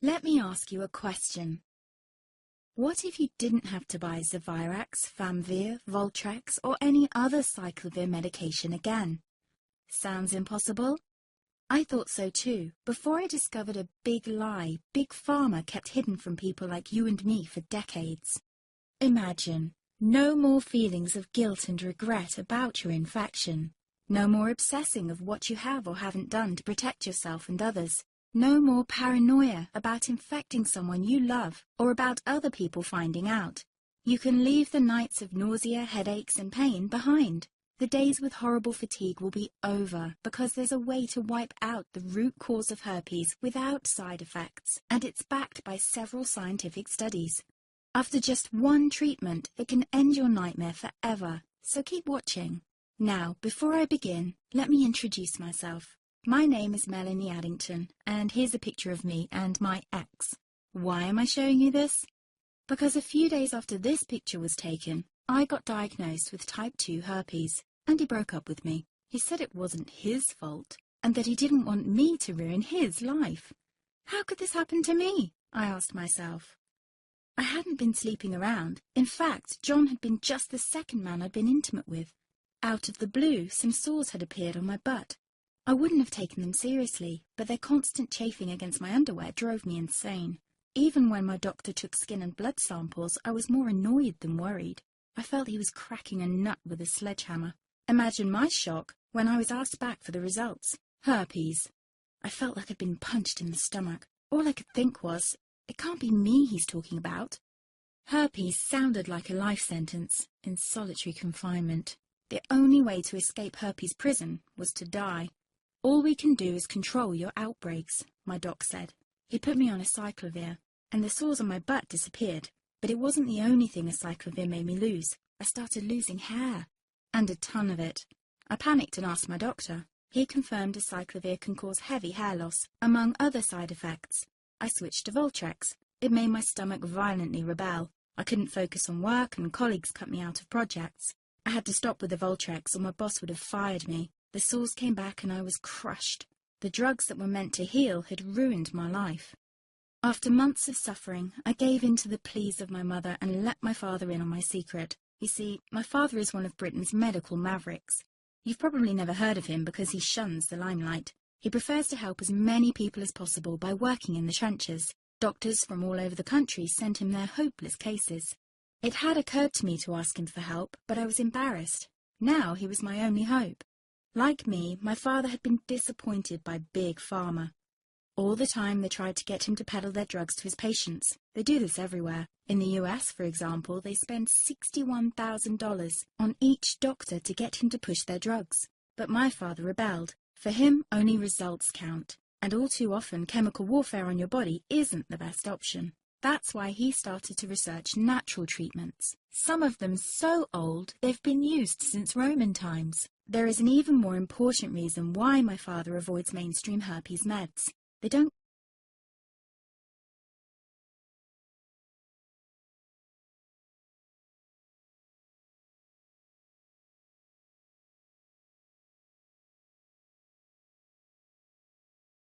Let me ask you a question. What if you didn't have to buy Zovirax, Famvir, Voltrex, or any other cyclovir medication again? Sounds impossible? I thought so too, before I discovered a big lie Big Pharma kept hidden from people like you and me for decades. Imagine, no more feelings of guilt and regret about your infection. No more obsessing of what you have or haven't done to protect yourself and others. No more paranoia about infecting someone you love or about other people finding out. You can leave the nights of nausea, headaches and pain behind. The days with horrible fatigue will be over because there's a way to wipe out the root cause of herpes without side effects, and it's backed by several scientific studies. After just one treatment, it can end your nightmare forever, so keep watching. Now, before I begin, let me introduce myself. My name is Melanie Addington, and here's a picture of me and my ex. Why am I showing you this? Because a few days after this picture was taken, I got diagnosed with type 2 herpes, and he broke up with me. He said it wasn't his fault, and that he didn't want me to ruin his life. How could this happen to me? I asked myself. I hadn't been sleeping around. In fact, John had been just the second man I'd been intimate with. Out of the blue, some sores had appeared on my butt. I wouldn't have taken them seriously, but their constant chafing against my underwear drove me insane. Even when my doctor took skin and blood samples, I was more annoyed than worried. I felt he was cracking a nut with a sledgehammer. Imagine my shock when I was asked back for the results. Herpes. I felt like I'd been punched in the stomach. All I could think was, it can't be me he's talking about. Herpes sounded like a life sentence in solitary confinement. The only way to escape herpes prison was to die. All we can do is control your outbreaks, my doc said. He put me on a cyclovir, and the sores on my butt disappeared. But it wasn't the only thing a cyclovir made me lose. I started losing hair, and a ton of it. I panicked and asked my doctor. He confirmed a cyclovir can cause heavy hair loss, among other side effects. I switched to Voltrex. It made my stomach violently rebel. I couldn't focus on work, and colleagues cut me out of projects. I had to stop with the Voltrex, or my boss would have fired me. The sores came back and I was crushed. The drugs that were meant to heal had ruined my life. After months of suffering, I gave in to the pleas of my mother and let my father in on my secret. You see, my father is one of Britain's medical mavericks. You've probably never heard of him because he shuns the limelight. He prefers to help as many people as possible by working in the trenches. Doctors from all over the country sent him their hopeless cases. It had occurred to me to ask him for help, but I was embarrassed. Now he was my only hope. Like me, my father had been disappointed by Big Pharma. All the time they tried to get him to peddle their drugs to his patients. They do this everywhere. In the US, for example, they spend $61,000 on each doctor to get him to push their drugs. But my father rebelled. For him, only results count. And all too often, chemical warfare on your body isn't the best option. That's why he started to research natural treatments. Some of them so old, they've been used since Roman times. There is an even more important reason why my father avoids mainstream herpes meds. They don't